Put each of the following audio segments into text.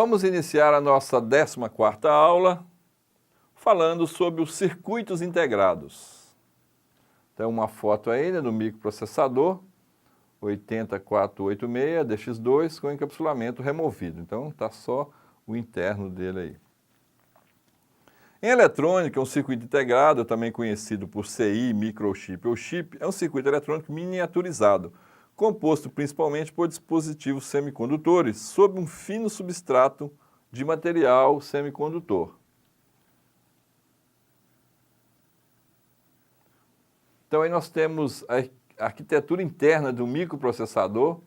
Vamos iniciar a nossa 14ª aula falando sobre os circuitos integrados. Tem uma foto aí, né, do microprocessador 80486 DX2 com encapsulamento removido. Então está só o interno dele aí. Em eletrônica, um circuito integrado, também conhecido por CI, microchip ou chip, é um circuito eletrônico miniaturizado, composto principalmente por dispositivos semicondutores sob um fino substrato de material semicondutor. Então aí nós temos a arquitetura interna de um microprocessador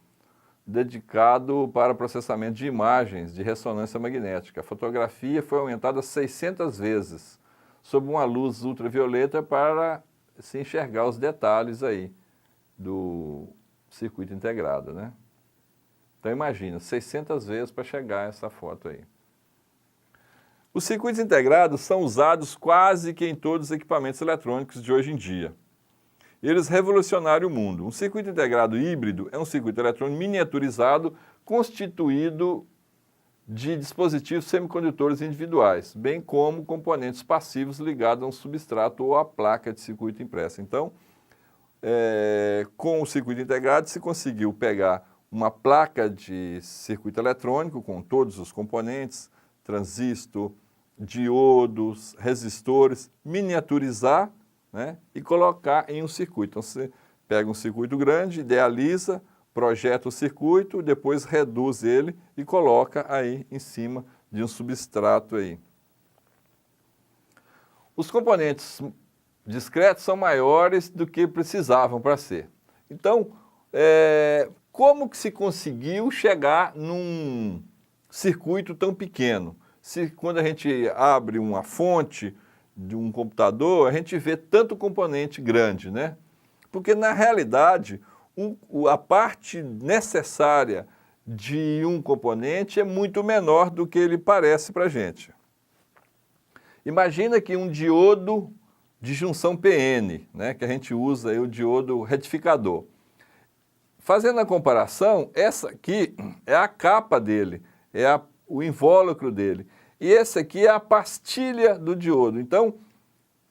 dedicado para processamento de imagens de ressonância magnética. A fotografia foi aumentada 600 vezes sob uma luz ultravioleta para se enxergar os detalhes aí do circuito integrado, né? Então imagina, 600 vezes para chegar a essa foto aí. Os circuitos integrados são usados quase que em todos os equipamentos eletrônicos de hoje em dia. Eles revolucionaram o mundo. Um circuito integrado híbrido é um circuito eletrônico miniaturizado constituído de dispositivos semicondutores individuais, bem como componentes passivos ligados a um substrato ou à placa de circuito impressa. Então, com o circuito integrado se conseguiu pegar uma placa de circuito eletrônico com todos os componentes, transistor, diodos, resistores, miniaturizar, né, e colocar em um circuito. Então você pega um circuito grande, idealiza, projeta o circuito, depois reduz ele e coloca aí em cima de um substrato aí. Os componentes discretos são maiores do que precisavam para ser. Então, como que se conseguiu chegar num circuito tão pequeno? Quando a gente abre uma fonte de um computador, a gente vê tanto componente grande, né? Porque, na realidade, a parte necessária de um componente é muito menor do que ele parece para a gente. Imagina que um diodo de junção PN, né, que a gente usa aí, o diodo retificador. Fazendo a comparação, essa aqui é a capa dele, o invólucro dele. E esse aqui é a pastilha do diodo. Então, o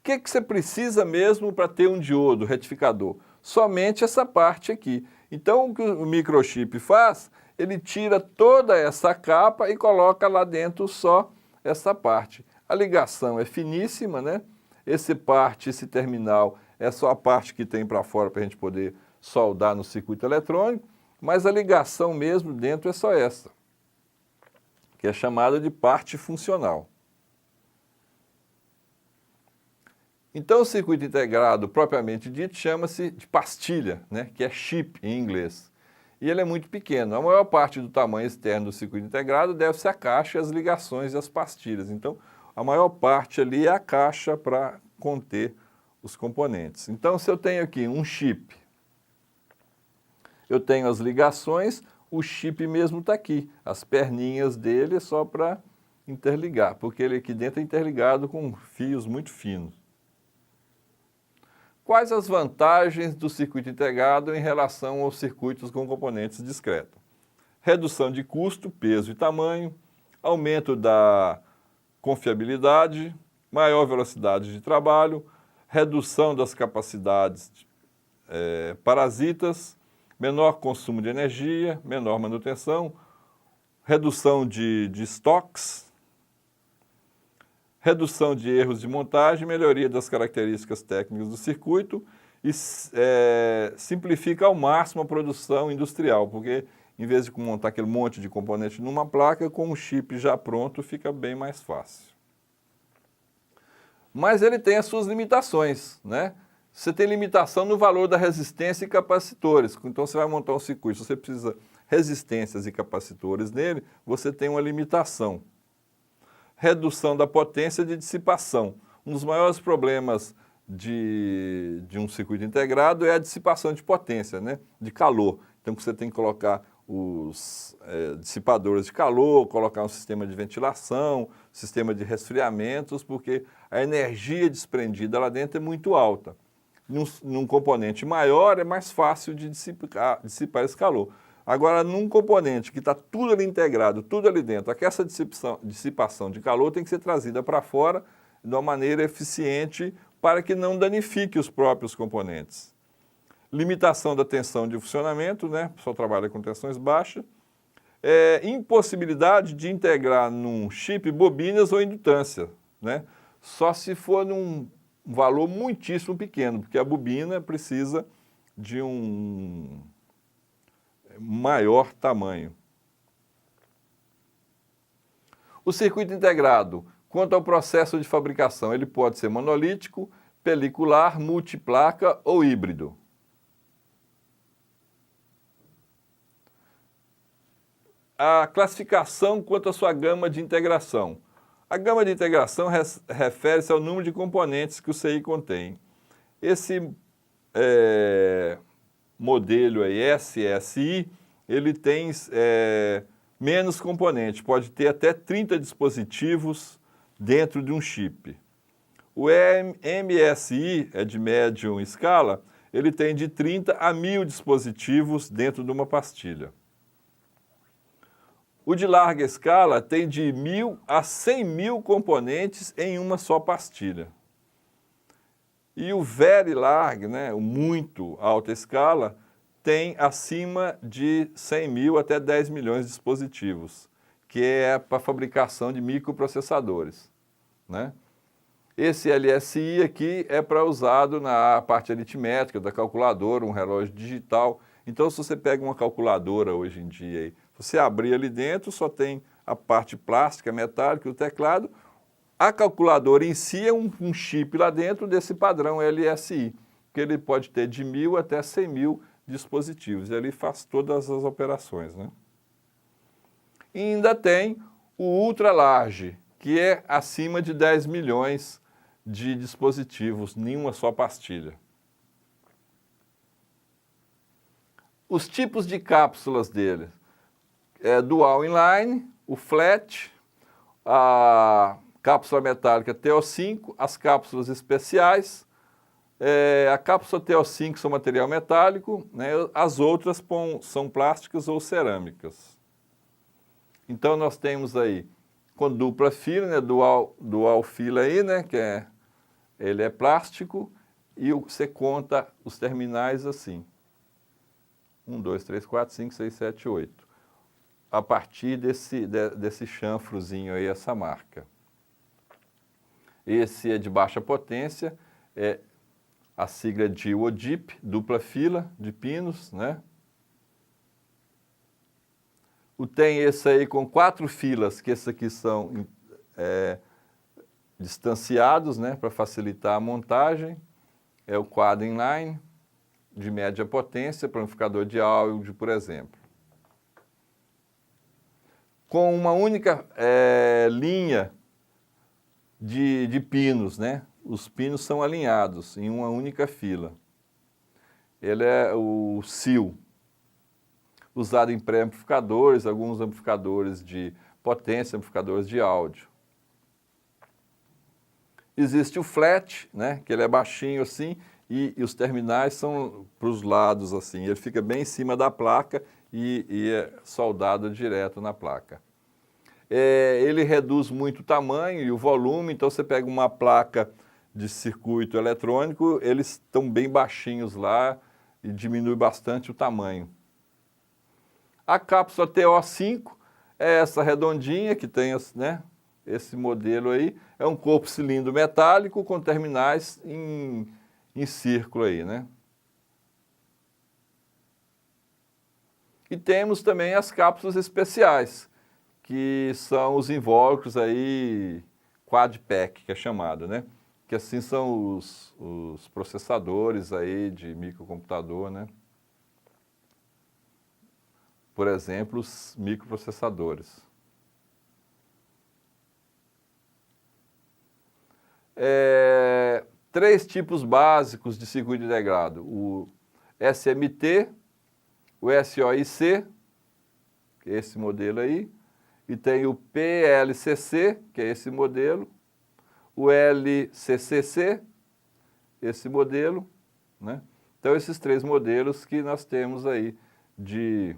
que você precisa mesmo para ter um diodo retificador? Somente essa parte aqui. Então, o que o microchip faz, ele tira toda essa capa e coloca lá dentro só essa parte. A ligação é finíssima, né? Esse terminal é só a parte que tem para fora para a gente poder soldar no circuito eletrônico, mas a ligação mesmo dentro é só essa, que é chamada de parte funcional. Então, o circuito integrado, propriamente dito, chama-se de pastilha, né, que é chip em inglês. E ele é muito pequeno. A maior parte do tamanho externo do circuito integrado deve-se à caixa, as ligações e as pastilhas. Então, a maior parte ali é a caixa para conter os componentes. Então, se eu tenho aqui um chip, eu tenho as ligações, o chip mesmo está aqui. As perninhas dele é só para interligar, porque ele aqui dentro é interligado com fios muito finos. Quais as vantagens do circuito integrado em relação aos circuitos com componentes discretos? Redução de custo, peso e tamanho, aumento da confiabilidade, maior velocidade de trabalho, redução das capacidades parasitas, menor consumo de energia, menor manutenção, redução de estoques, redução de erros de montagem, melhoria das características técnicas do circuito e simplifica ao máximo a produção industrial, porque em vez de montar aquele monte de componente numa placa, com o chip já pronto fica bem mais fácil. Mas ele tem as suas limitações, né? Você tem limitação no valor da resistência e capacitores. Então você vai montar um circuito, se você precisa resistências e capacitores nele, você tem uma limitação. Redução da potência de dissipação. Um dos maiores problemas de um circuito integrado é a dissipação de potência, né? De calor. Então você tem que colocar os dissipadores de calor, colocar um sistema de ventilação, sistema de resfriamentos, porque a energia desprendida lá dentro é muito alta. Num componente maior é mais fácil de dissipar esse calor. Agora, num componente que está tudo ali integrado, tudo ali dentro, essa dissipação de calor tem que ser trazida para fora de uma maneira eficiente para que não danifique os próprios componentes. Limitação da tensão de funcionamento, né? O pessoal trabalha com tensões baixas. Impossibilidade de integrar num chip bobinas ou indutância, né? Só se for num valor muitíssimo pequeno, porque a bobina precisa de um maior tamanho. O circuito integrado, quanto ao processo de fabricação, ele pode ser monolítico, pelicular, multiplaca ou híbrido. A classificação quanto à sua gama de integração. A gama de integração refere-se ao número de componentes que o CI contém. Esse modelo aí, SSI, ele tem menos componentes, pode ter até 30 dispositivos dentro de um chip. O MSI, de médium escala, ele tem de 30 a 1000 dispositivos dentro de uma pastilha. O de larga escala tem de 1000 a 100.000 componentes em uma só pastilha. E o very large, né, o muito alta escala, tem acima de 100.000 até 10 milhões de dispositivos, que é para fabricação de microprocessadores, né? Esse LSI aqui é para usado na parte aritmética da calculadora, um relógio digital. Então, se você pega uma calculadora hoje em dia, aí, você abrir ali dentro, só tem a parte plástica, metálica, o teclado. A calculadora em si é um chip lá dentro desse padrão LSI, que ele pode ter de 1000 até 100.000 dispositivos. E ele faz todas as operações, né? E ainda tem o ultra large, que é acima de 10 milhões de dispositivos em uma só pastilha. Os tipos de cápsulas dele dual inline, o flat, a cápsula metálica TO5, as cápsulas especiais. A cápsula TO5 são material metálico, né? As outras são plásticas ou cerâmicas. Então nós temos aí com dupla fila, né? dual fila aí, né? Ele é plástico e você conta os terminais assim. 1, 2, 3, 4, 5, 6, 7, 8. A partir desse chanfrozinho aí, essa marca. Esse é de baixa potência, a sigla de ODIP, dupla fila de pinos, né? Tem esse aí com 4 filas, que esses aqui são distanciados, né, para facilitar a montagem. É o quad inline, de média potência, para amplificador de áudio, por exemplo. Com uma única linha de pinos, né? Os pinos são alinhados em uma única fila. Ele é o SIL, usado em pré-amplificadores, alguns amplificadores de potência, amplificadores de áudio. Existe o flat, né? Que ele é baixinho assim, e os terminais são para os lados assim. Ele fica bem em cima da placa e é soldado direto na placa. Ele reduz muito o tamanho e o volume, então você pega uma placa de circuito eletrônico, eles estão bem baixinhos lá e diminui bastante o tamanho. A cápsula TO5 é essa redondinha que tem, né, esse modelo aí, é um corpo cilindro metálico com terminais em círculo aí, né? E temos também as cápsulas especiais, que são os invólucros aí, quad pack, que é chamado, né? Que assim são os processadores aí de microcomputador, né? Por exemplo, os microprocessadores. 3 tipos básicos de circuito integrado: o SMT, o SOIC, que é esse modelo aí, e tem o PLCC, que é esse modelo, o LCCC, esse modelo, né? Então, esses 3 modelos que nós temos aí de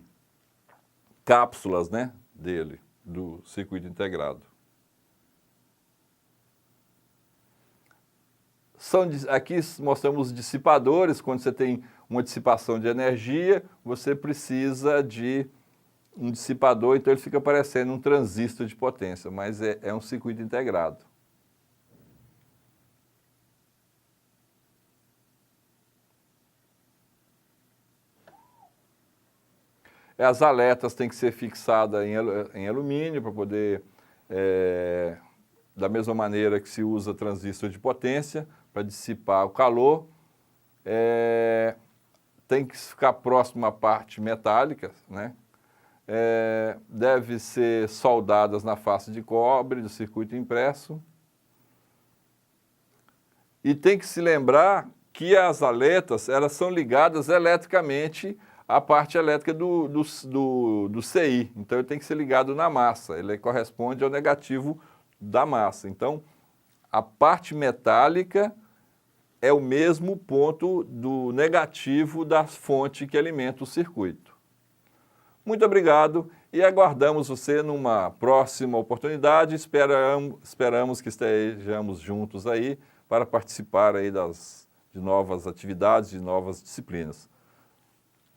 cápsulas, né, dele, do circuito integrado. Aqui mostramos os dissipadores. Quando você tem uma dissipação de energia, você precisa de um dissipador, então ele fica parecendo um transistor de potência, mas é um circuito integrado. As aletas têm que ser fixadas em alumínio para poder, da mesma maneira que se usa transistor de potência, para dissipar o calor. Tem que ficar próximo à parte metálica, né? Deve ser soldadas na face de cobre do circuito impresso. E tem que se lembrar que as aletas, elas são ligadas eletricamente à parte elétrica do CI. Então, ele tem que ser ligado na massa. Ele corresponde ao negativo da massa. Então, a parte metálica é o mesmo ponto do negativo da fonte que alimenta o circuito. Muito obrigado e aguardamos você numa próxima oportunidade. Esperamos que estejamos juntos aí para participar aí de novas atividades, de novas disciplinas.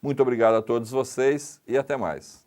Muito obrigado a todos vocês e até mais.